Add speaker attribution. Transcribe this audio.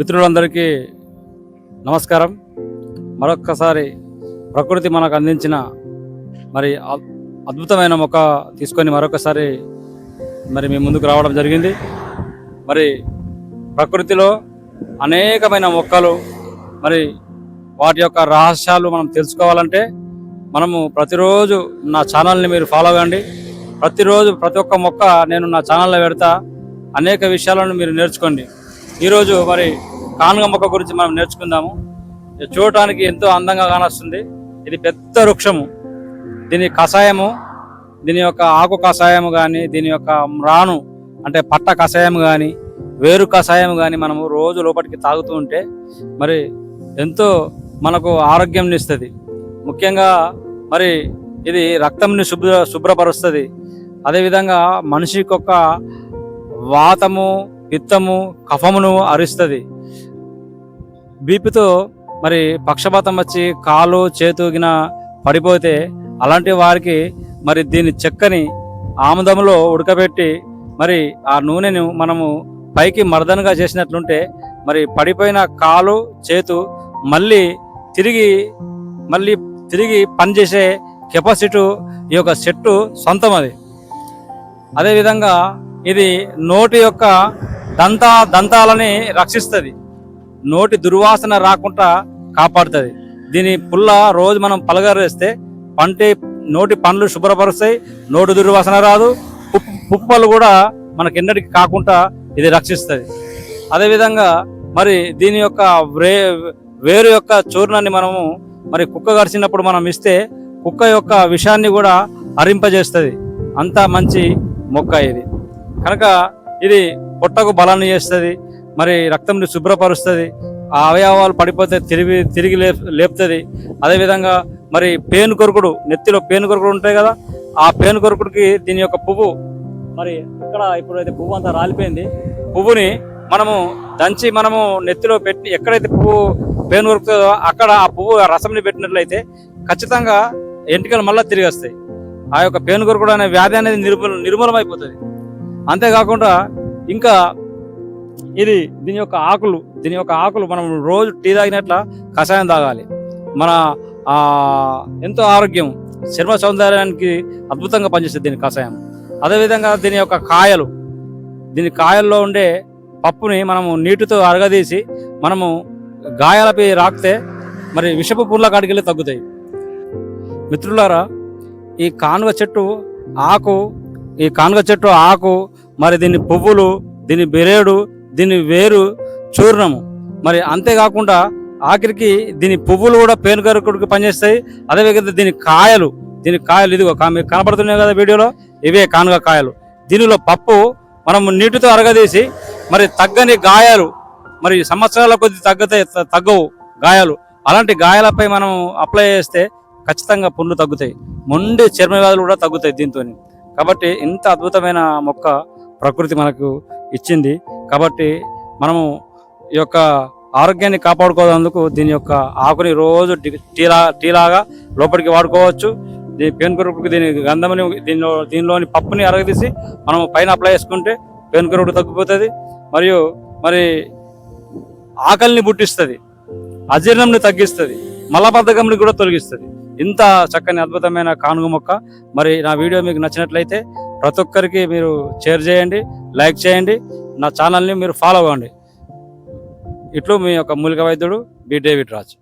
Speaker 1: మిత్రులందరికీ నమస్కారం. మరొక్కసారి ప్రకృతి మనకు అందించిన మరి అద్భుతమైన మొక్క తీసుకొని మరొకసారి మీ ముందుకు రావడం జరిగింది. మరి ప్రకృతిలో అనేకమైన మొక్కలు, మరి వాటి యొక్క రహస్యాలు మనం తెలుసుకోవాలంటే మనము ప్రతిరోజు నా ఛానల్ని మీరు ఫాలో అవ్వండి. ప్రతిరోజు ప్రతి ఒక్క మొక్క నేను నా ఛానల్లో పెడతా. అనేక విషయాలను మీరు నేర్చుకోండి. ఈరోజు మరి కానుగ మొక్క గురించి మనం నేర్చుకుందాము. చూడటానికి ఎంతో అందంగా కానొస్తుంది. ఇది పెద్ద వృక్షము. దీని కషాయము, దీని యొక్క ఆకు కషాయము కానీ, దీని యొక్క రాను అంటే పట్ట కషాయం కానీ, వేరు కషాయం కానీ మనము రోజు లోపలికి తాగుతూ ఉంటే మరి ఎంతో మనకు ఆరోగ్యం ఇస్తుంది. ముఖ్యంగా మరి ఇది రక్తంని శుభ్రపరుస్తుంది. అదేవిధంగా మనిషికి ఒక వాతము, పిత్తము, కఫమును అరిస్తుంది. బీపీతో మరి పక్షపాతం వచ్చి కాలు చేతుగిన పడిపోతే అలాంటి వారికి మరి దీని చెక్కని ఆముదంలో ఉడకబెట్టి మరి ఆ నూనెను మనము పైకి మర్దనగా చేసినట్లుంటే మరి పడిపోయిన కాలు చేతు మళ్ళీ తిరిగి పనిచేసే కెపాసిటీ ఈ యొక్క చెట్టు సొంతం. అదేవిధంగా ఇది నోటి యొక్క దంతాలని రక్షిస్తుంది. నోటి దుర్వాసన రాకుండా కాపాడుతుంది. దీని పుల్ల రోజు మనం పలగరేస్తే నోటి పండ్లు శుభ్రపరుస్తాయి. నోటి దుర్వాసన రాదు. పుప్పలు కూడా మనకెన్నటికి కాకుండా ఇది రక్షిస్తుంది. అదేవిధంగా మరి దీని యొక్క వేరు యొక్క చూర్ణాన్ని మనము మరి కుక్క గడిచినప్పుడు మనం ఇస్తే కుక్క యొక్క విషాన్ని కూడా హరింపజేస్తుంది. అంత మంచి మొక్క ఇది. కనుక ఇది పొట్టకు బలాన్ని చేస్తుంది. మరి రక్తంని శుభ్రపరుస్తుంది. ఆ అవయవాలు పడిపోతే తిరిగి లేపుతుంది. అదేవిధంగా మరి పేను కొరుకుడు, నెత్తిలో పేను కొరుకుడు ఉంటాయి కదా, ఆ పేను కొరుకుడికి దీని యొక్క పువ్వు మరి ఇక్కడ ఇప్పుడైతే పువ్వు అంతా రాలిపోయింది. పువ్వుని మనము దంచి మనము నెత్తిలో పెట్టి ఎక్కడైతే పేను కొరుకుతుందో అక్కడ ఆ పువ్వు రసంని పెట్టినట్లయితే ఖచ్చితంగా ఎంటికలు మళ్ళీ తిరిగి వస్తాయి. ఆ యొక్క పేను కొరుకుడు అనే వ్యాధి అనేది నిర్మూలమైపోతుంది. అంతేకాకుండా ఇంకా దీని యొక్క ఆకులు మనం రోజు టీ తాగినట్ల కషాయం తాగాలి. మన ఎంతో ఆరోగ్యం, చర్మ సౌందర్యానికి అద్భుతంగా పనిచేస్తుంది దీని కషాయం. అదేవిధంగా దీని యొక్క కాయల్లో ఉండే పప్పుని మనము నీటితో అరగదీసి మనము గాయాలపై రాకితే మరి విషపు పుర్ల కాడికి వెళ్ళి తగ్గుతాయి. మిత్రులారా, ఈ కానుగ చెట్టు ఆకు మరి దీని పువ్వులు, దీని బెరేడు, దీని వేరు చూర్ణము, మరి అంతేకాకుండా ఆఖరికి దీని పువ్వులు కూడా పేనుకొరుకుడికి పనిచేస్తాయి. అదేవిధంగా దీని కాయలు ఇదిగో మీకు కనపడుతున్నాయి కదా వీడియోలో, ఇవే కానుగ కాయలు. దీనిలో పప్పు మనం నీటితో అరగదీసి మరి తగ్గని గాయాలు, మరి సంవత్సరాల కొద్ది తగ్గవు గాయాలు, అలాంటి గాయాలపై మనం అప్లై చేస్తే ఖచ్చితంగా పుండ్లు తగ్గుతాయి. మొండి చర్మ వ్యాధులు కూడా తగ్గుతాయి దీంతో. కాబట్టి ఇంత అద్భుతమైన మొక్క ప్రకృతి మనకు ఇచ్చింది. కాబట్టి మనము ఈ యొక్క ఆరోగ్యాన్ని కాపాడుకోవడానికి దీని యొక్క ఆకుని రోజు టీలాగా లోపలికి వాడుకోవచ్చు. దీని పేనుకొరుకుడికి దీని గంధముని దీనిలోని పప్పుని అరగదీసి మనం పైన అప్లై చేసుకుంటే పేనుకొరుకుడు తగ్గిపోతుంది. మరియు మరి ఆకలిని పుట్టిస్తుంది, అజీర్ణంని తగ్గిస్తుంది, మలబద్ధకంని కూడా తొలగిస్తుంది. ఇంత చక్కని అద్భుతమైన కానుగ మొక్క. మరి నా వీడియో మీకు నచ్చినట్లయితే ప్రతి ఒక్కరికి మీరు షేర్ చేయండి, లైక్ చేయండి, నా ఛానల్ని మీరు ఫాలో అవ్వండి. ఇట్లు మీ యొక్క మూలిక వైద్యుడు బి. డేవిడ్ రాజ్.